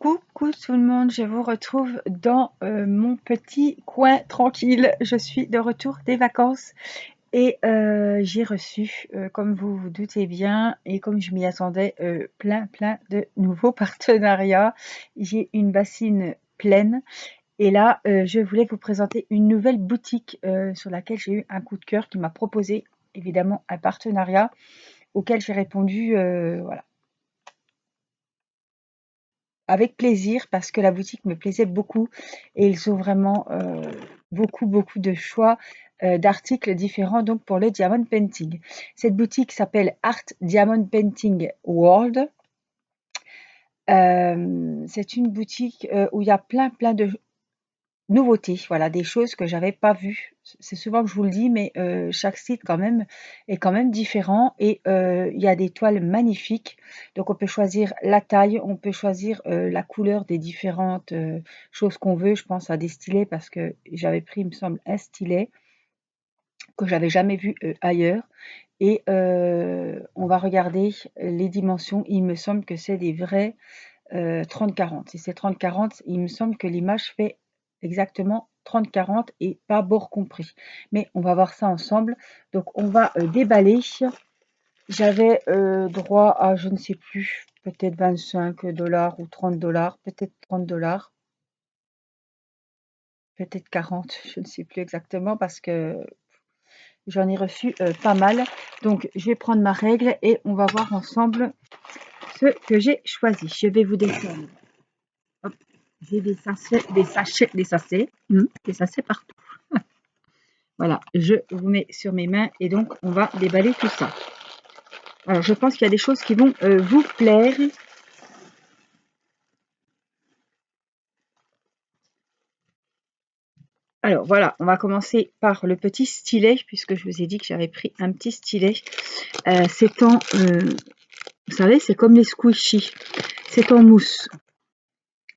Coucou tout le monde, je vous retrouve dans mon petit coin tranquille. Je suis de retour des vacances et j'ai reçu, comme vous vous doutez bien et comme je m'y attendais, plein de nouveaux partenariats. J'ai une bassine pleine et là, je voulais vous présenter une nouvelle boutique sur laquelle j'ai eu un coup de cœur qui m'a proposé évidemment un partenariat auquel j'ai répondu, voilà, avec plaisir parce que la boutique me plaisait beaucoup et ils ont vraiment beaucoup de choix d'articles différents donc pour le diamond painting. Cette boutique s'appelle Art Diamond Painting World. C'est une boutique où il y a plein de nouveautés, voilà, des choses que j'avais pas vues. C'est souvent que je vous le dis, mais chaque site quand même est quand même différent et il y a des toiles magnifiques. Donc on peut choisir la taille, on peut choisir la couleur des différentes choses qu'on veut. Je pense à des stylets parce que j'avais pris, il me semble, un stylet que j'avais jamais vu ailleurs. Et on va regarder les dimensions. Il me semble que c'est des vrais 30-40. Si c'est 30-40, il me semble que l'image fait exactement 30-40 et pas bord compris. Mais on va voir ça ensemble. Donc on va déballer. J'avais droit à, je ne sais plus, peut-être 25 $ ou 30 $, peut-être 30 $, peut-être 40, je ne sais plus exactement parce que j'en ai reçu pas mal. Donc je vais prendre ma règle et on va voir ensemble ce que j'ai choisi. Je vais vous descendre. Hop, j'ai des sachets partout. Voilà, je vous mets sur mes mains et donc on va déballer tout ça. Alors je pense qu'il y a des choses qui vont vous plaire. Alors voilà, on va commencer par le petit stylet puisque je vous ai dit que j'avais pris un petit stylet. C'est en, vous savez, c'est comme les squishy. C'est en mousse.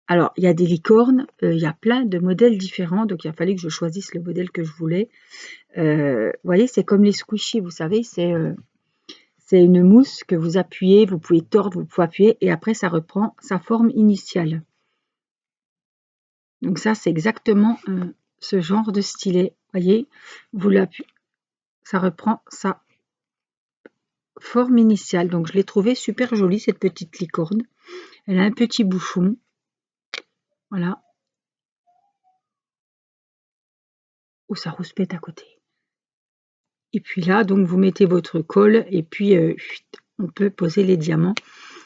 Alors, il y a des licornes, il y a plein de modèles différents, donc il a fallu que je choisisse le modèle que je voulais. Vous voyez, c'est comme les squishy, vous savez, c'est une mousse que vous appuyez, vous pouvez tordre, vous pouvez appuyer, et après ça reprend sa forme initiale. Donc ça, c'est exactement ce genre de stylet. Vous voyez, vous l'appuyez, ça reprend sa forme initiale. Donc je l'ai trouvé super jolie, cette petite licorne. Elle a un petit bouchon. Voilà. Oh, ça rouspète à côté. Et puis là, donc vous mettez votre colle et puis on peut poser les diamants.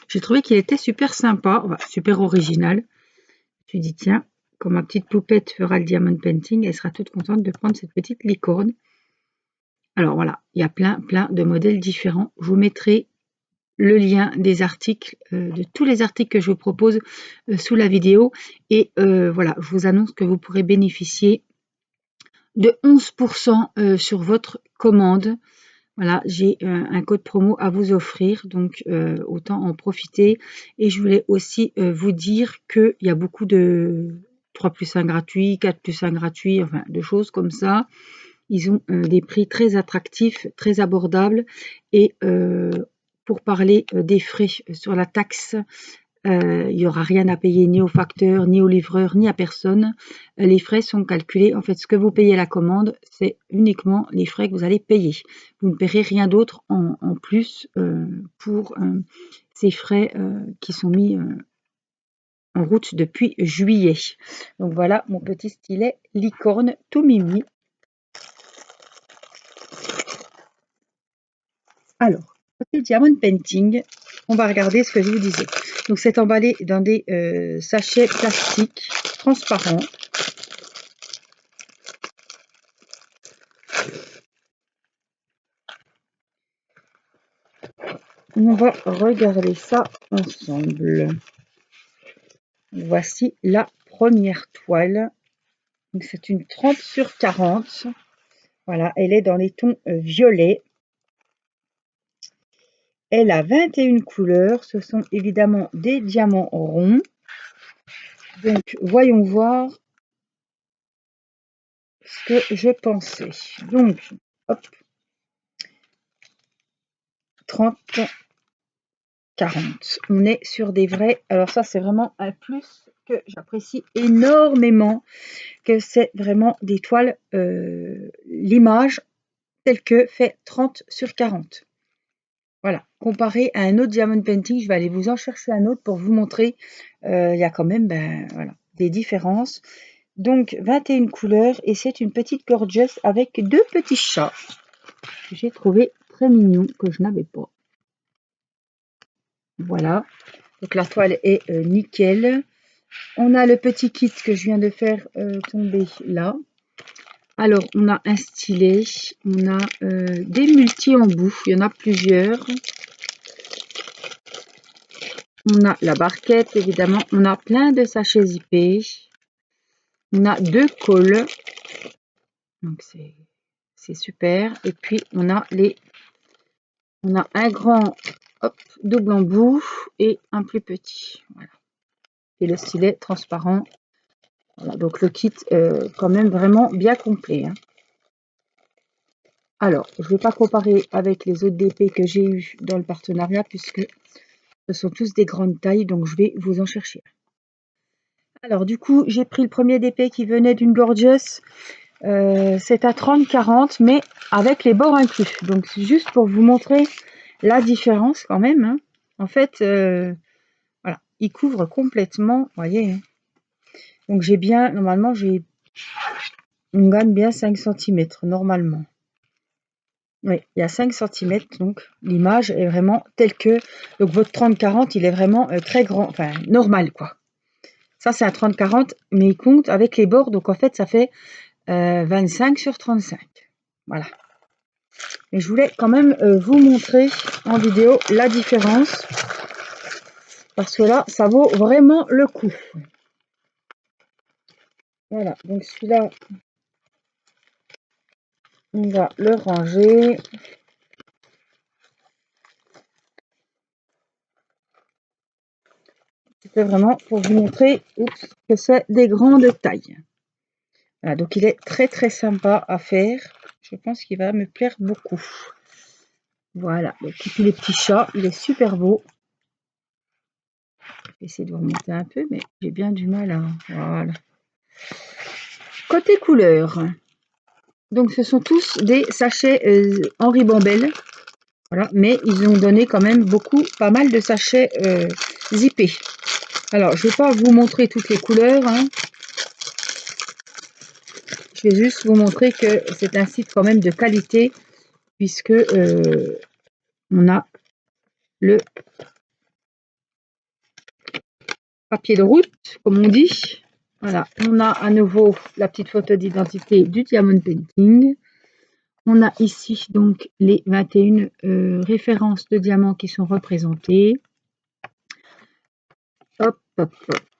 J'ai trouvé qu'il était super sympa, super original. Je me suis dit, tiens, quand ma petite poupette fera le diamond painting, elle sera toute contente de prendre cette petite licorne. Alors voilà, il y a plein de modèles différents. Je vous mettrai le lien des articles, de tous les articles que je vous propose sous la vidéo. Et voilà, je vous annonce que vous pourrez bénéficier de 11% sur votre commande. Voilà, j'ai un code promo à vous offrir, donc autant en profiter. Et je voulais aussi vous dire qu'il y a beaucoup de 3+1 gratuit, 4+1 gratuit, enfin de choses comme ça. Ils ont des prix très attractifs, très abordables. Et pour parler des frais sur la taxe, il n'y aura rien à payer ni au facteur, ni au livreur, ni à personne. Les frais sont calculés. En fait, ce que vous payez à la commande, c'est uniquement les frais que vous allez payer. Vous ne paierez rien d'autre en plus pour ces frais qui sont mis en route depuis juillet. Donc voilà mon petit stylet licorne tout mimi. Alors, côté diamond painting, on va regarder ce que je vous disais. Donc c'est emballé dans des sachets plastiques transparents. On va regarder ça ensemble. Voici la première toile. C'est une 30×40. Voilà, elle est dans les tons violets. Elle a 21 couleurs. Ce sont évidemment des diamants ronds. Donc, voyons voir ce que je pensais. Donc, hop, 30 30,40. On est sur des vrais... Alors ça, c'est vraiment un plus que j'apprécie énormément, que c'est vraiment des toiles, l'image telle que fait 30/40. Voilà, comparé à un autre diamond painting, je vais aller vous en chercher un autre pour vous montrer. Il y a quand même voilà, des différences. Donc 21 couleurs et c'est une petite gorgeous avec 2 petits chats que j'ai trouvé très mignons, que je n'avais pas. Voilà, donc la toile est nickel. On a le petit kit que je viens de faire tomber là. Alors, on a un stylet, on a des multi-embouts, il y en a plusieurs. On a la barquette, évidemment. On a plein de sachets zippés. On a 2 cols. Donc, c'est super. Et puis, on a un grand double embout et un plus petit. Voilà. Et le stylet transparent. Voilà, donc, le kit, quand même vraiment bien complet. Hein. Alors, je ne vais pas comparer avec les autres DP que j'ai eu dans le partenariat puisque ce sont tous des grandes tailles, donc je vais vous en chercher. Alors, du coup, j'ai pris le premier DP qui venait d'une Gorgeous. C'est à 30,40, mais avec les bords inclus. Donc, c'est juste pour vous montrer la différence quand même. Hein. En fait, voilà, il couvre complètement, vous voyez. Hein. Donc, normalement, on gagne bien 5 cm, normalement. Oui, il y a 5 cm, donc l'image est vraiment telle que... Donc votre 30-40, il est vraiment très grand, enfin normal quoi. Ça c'est un 30-40, mais il compte avec les bords, donc en fait ça fait 25/35. Voilà. Mais je voulais quand même vous montrer en vidéo la différence, parce que là, ça vaut vraiment le coup. Voilà, donc celui-là, on va le ranger. C'était vraiment pour vous montrer que c'est des grandes tailles. Voilà, donc il est très très sympa à faire. Je pense qu'il va me plaire beaucoup. Voilà, donc ici les petits chats, il est super beau. Je vais essayer de vous remonter un peu, mais j'ai bien du mal à... Voilà. Côté couleur, donc ce sont tous des sachets en ribambelle. Voilà, mais ils ont donné quand même pas mal de sachets zippés. Alors, je ne vais pas vous montrer toutes les couleurs. Hein. Je vais juste vous montrer que c'est un site quand même de qualité, puisque on a le papier de route, comme on dit. Voilà, on a à nouveau la petite photo d'identité du Diamond Painting. On a ici donc les 21 références de diamants qui sont représentées. Hop, hop,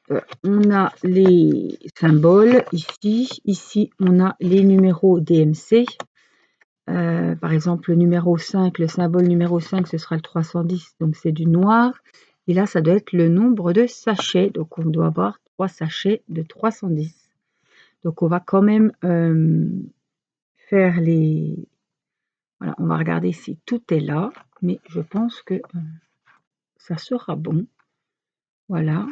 hop. On a les symboles ici. Ici, on a les numéros DMC. Par exemple, le numéro 5, le symbole numéro 5, ce sera le 310, donc c'est du noir. Et là, ça doit être le nombre de sachets. Donc, on doit avoir 3 sachets de 310. Donc, on va quand même faire les... Voilà, on va regarder si tout est là. Mais je pense que ça sera bon. Voilà.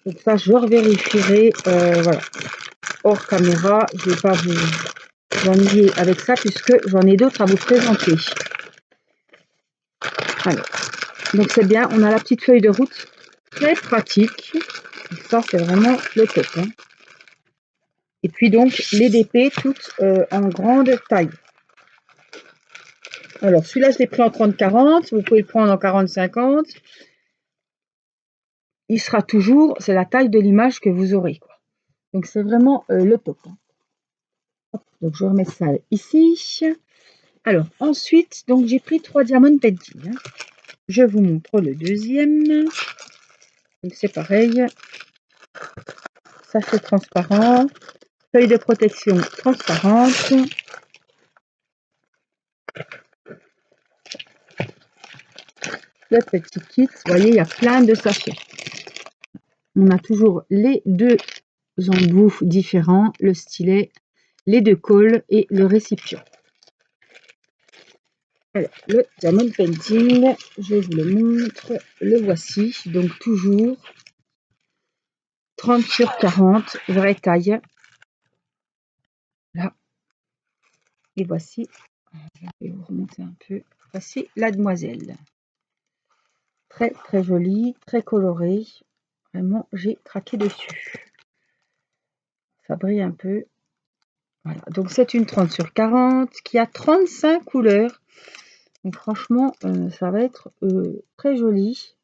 Donc ça, je revérifierai. Voilà. Hors caméra, je ne vais pas vous ennuyer avec ça puisque j'en ai d'autres à vous présenter. Alors, donc c'est bien, on a la petite feuille de route, très pratique. Et ça, c'est vraiment le top. Hein. Et puis donc, les DP, toutes en grande taille. Alors, celui-là, je l'ai pris en 30-40, vous pouvez le prendre en 40-50. Il sera toujours, c'est la taille de l'image que vous aurez. Quoi. Donc, c'est vraiment le top. Hein. Hop, donc, je remets ça ici. Alors, ensuite, donc j'ai pris 3 diamond painting. Hein. Je vous montre le deuxième. Donc, c'est pareil. Sachet transparent. Feuille de protection transparente. Le petit kit. Vous voyez, il y a plein de sachets. On a toujours les 2 embouts différents. Le stylet les 2 cols et le récipient. Alors, le diamond painting, je vous le montre, le voici, donc toujours 30 sur 40, vraie taille. Là, et voici, je vais vous remonter un peu, voici la demoiselle. Très très jolie, très colorée, vraiment j'ai craqué dessus. Ça brille un peu. Voilà, donc c'est une 30 sur 40 qui a 35 couleurs. Donc franchement, ça va être très joli.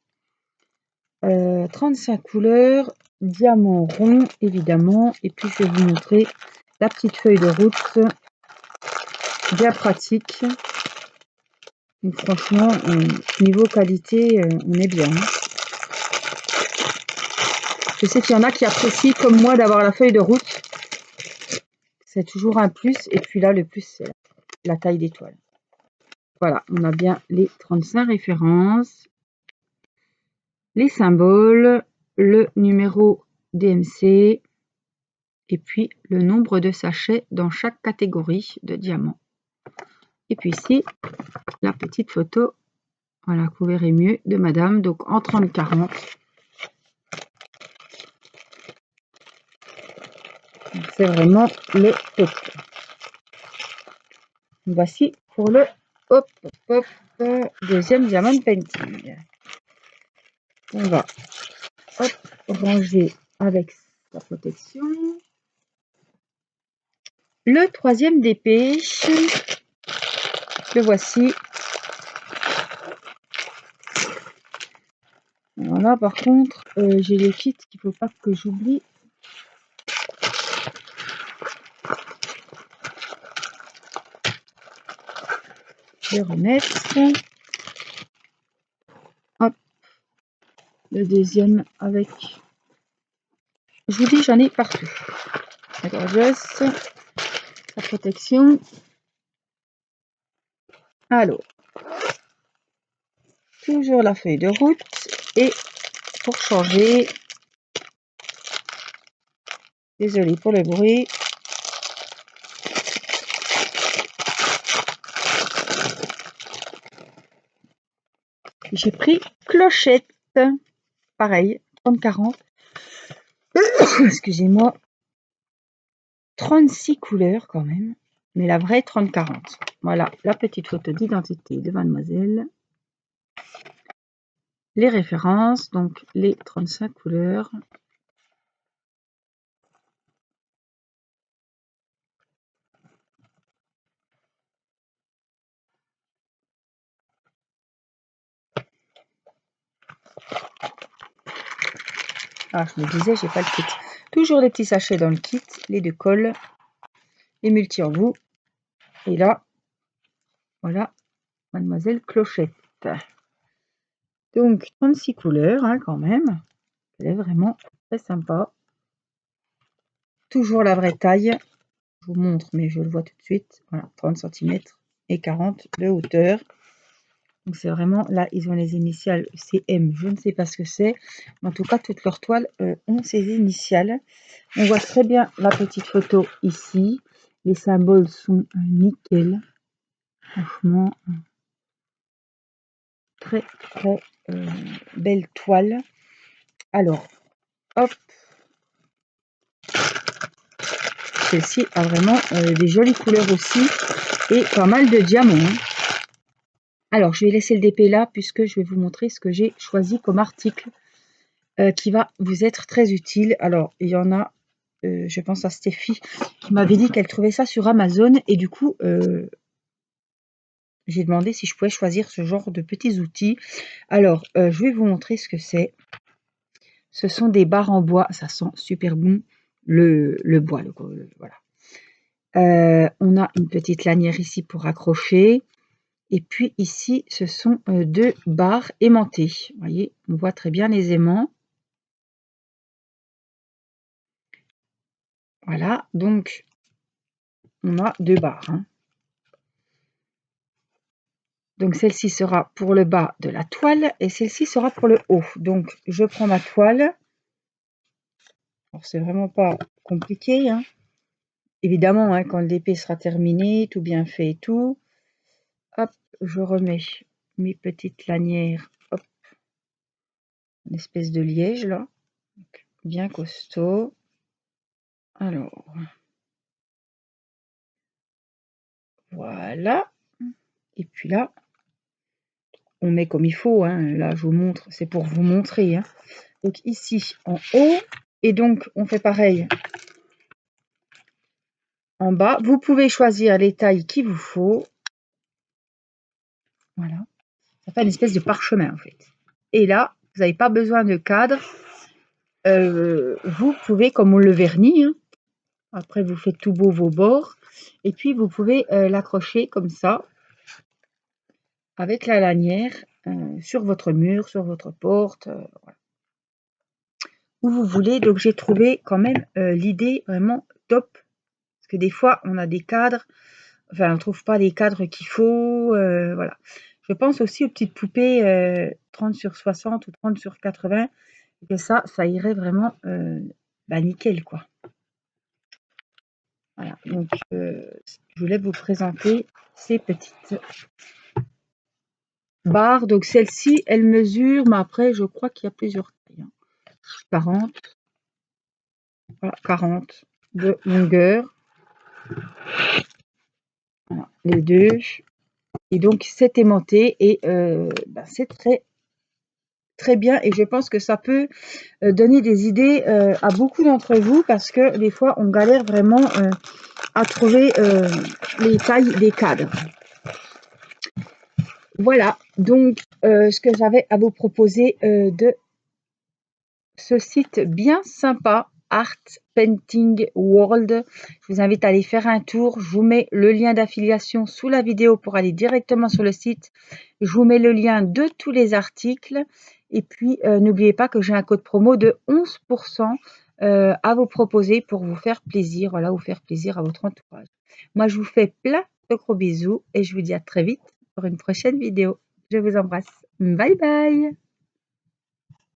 35 couleurs, diamant rond évidemment. Et puis je vais vous montrer la petite feuille de route, bien pratique. Donc franchement, niveau qualité, on est bien. Je sais qu'il y en a qui apprécient comme moi d'avoir la feuille de route. C'est toujours un plus. Et puis là, le plus, c'est la taille d'étoile. Voilà, on a bien les 35 références, les symboles, le numéro DMC et puis le nombre de sachets dans chaque catégorie de diamants. Et puis ici, la petite photo, voilà, que vous verrez mieux, de madame, donc en 30-40. C'est vraiment le top. Voici pour le deuxième diamant painting. On va ranger avec sa protection. Le troisième d'épée, le voici. Alors là, par contre, j'ai les kits qu'il ne faut pas que j'oublie. Je vais remettre. Hop. Le deuxième avec... Je vous dis, j'en ai partout. La gorgeuse, sa protection. Alors, toujours la feuille de route. Et pour changer, désolé pour le bruit. J'ai pris clochette. Pareil, 30-40. Excusez-moi. 36 couleurs quand même. Mais la vraie 30-40. Voilà la petite photo d'identité de mademoiselle. Les références, donc les 35 couleurs. Ah, je me disais, j'ai pas le kit. Toujours les petits sachets dans le kit, les 2 cols, les multi-embouts. Et là, voilà, mademoiselle Clochette. Donc, 36 couleurs, hein, quand même. Elle est vraiment très sympa. Toujours la vraie taille. Je vous montre, mais je le vois tout de suite. Voilà, 30 cm et 40 de hauteur. Donc c'est vraiment, là, ils ont les initiales CM, je ne sais pas ce que c'est. En tout cas, toutes leurs toiles ont ces initiales. On voit très bien la petite photo ici. Les symboles sont nickel. Franchement, très très belle toile. Alors, hop. Celle-ci a vraiment des jolies couleurs aussi. Et pas mal de diamants. Hein. Alors, je vais laisser le DP là, puisque je vais vous montrer ce que j'ai choisi comme article qui va vous être très utile. Alors, il y en a, je pense à Stéphie, qui m'avait dit qu'elle trouvait ça sur Amazon. Et du coup, j'ai demandé si je pouvais choisir ce genre de petits outils. Alors, je vais vous montrer ce que c'est. Ce sont des barres en bois. Ça sent super bon le bois. Voilà. On a une petite lanière ici pour accrocher. Et puis ici, ce sont 2 barres aimantées. Vous voyez, on voit très bien les aimants. Voilà, donc on a 2 barres. Hein. Donc celle-ci sera pour le bas de la toile et celle-ci sera pour le haut. Donc je prends ma toile. Alors c'est vraiment pas compliqué. Hein. Évidemment, hein, quand l'épée sera terminée, tout bien fait et tout, hop, je remets mes petites lanières, hop, une espèce de liège là, bien costaud. Alors, voilà. Et puis là, on met comme il faut, hein. Là, je vous montre, c'est pour vous montrer, hein. Donc ici, en haut, et donc on fait pareil en bas. Vous pouvez choisir les tailles qu'il vous faut. Voilà. Ça fait une espèce de parchemin, en fait. Et là, vous n'avez pas besoin de cadre. Vous pouvez, comme on le vernit, hein, après vous faites tout beau vos bords, et puis vous pouvez l'accrocher comme ça, avec la lanière, sur votre mur, sur votre porte, voilà, où vous voulez. Donc j'ai trouvé quand même l'idée vraiment top, parce que des fois on a des cadres, enfin on ne trouve pas les cadres qu'il faut, voilà. Je pense aussi aux petites poupées 30 sur 60 ou 30 sur 80, et que ça irait vraiment nickel, quoi. Voilà, donc je voulais vous présenter ces petites barres. Donc celle-ci, elle mesure, mais après je crois qu'il y a plusieurs tailles, hein. 40, voilà, 40 de longueur, voilà, les deux. Et donc c'est aimanté et c'est très bien, et je pense que ça peut donner des idées à beaucoup d'entre vous, parce que des fois on galère vraiment à trouver les tailles des cadres. Voilà donc ce que j'avais à vous proposer de ce site bien sympa, Art Painting World. Je vous invite à aller faire un tour. Je vous mets le lien d'affiliation sous la vidéo pour aller directement sur le site. Je vous mets le lien de tous les articles. Et puis, n'oubliez pas que j'ai un code promo de 11% à vous proposer pour vous faire plaisir. Voilà, vous faire plaisir à votre entourage. Moi, je vous fais plein de gros bisous et je vous dis à très vite pour une prochaine vidéo. Je vous embrasse. Bye bye!